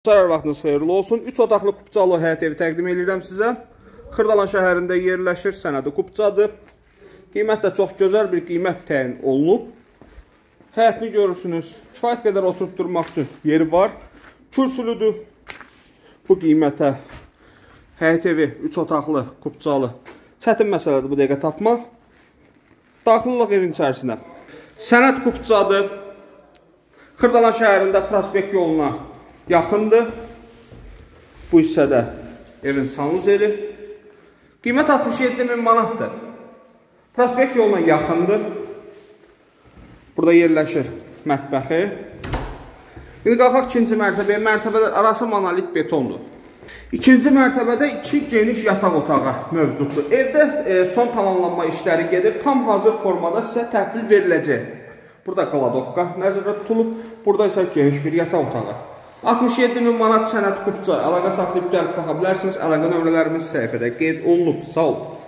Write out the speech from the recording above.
Hər vaxtınız xeyirli olsun. 3 otaqlı Kupcalı həyət evi təqdim edirəm sizə. Xırdalan şəhərində yerləşir, sənədi Kupcadır. Qiymət də çox gözəl bir qiymət təyin olunub. Həyətini görürsünüz. Kifayət qədər oturub durmaq üçün yeri var. Kürsülüdür. Bu qiymətə həyət evi 3 otaqlı Kupcalı çətin məsələdir bu dəqiqə tapmaq. Daxillik evin içərisinə. Sənəd Kupcadır. Xırdalan şəhərində prospekt yoluna yaxındır. Bu hissədə evin sanuz eli. Qiymət 67.000 manatdır. Prospekt yoluna yaxındır. Burada yerləşir mətbəxi. İndi qalxaq ikinci mərtəbəyə. Mərtəbələr arası monolit betondur. İkinci mərtəbədə 2 geniş yataq otağı mövcuddur. Evdə son tamamlanma işləri gedir. Tam hazır formada sizə təhvil veriləcək. Burada qaladovka nəzərdə tutulub. Burada isə geniş bir yataq otağı. 67.000 manat sənəd Kupca. Əlaqə saxlayıb gəlib baxa bilərsiniz. Əlaqə nömrələrimiz səhifədə qeyd olunub. Sağ olun.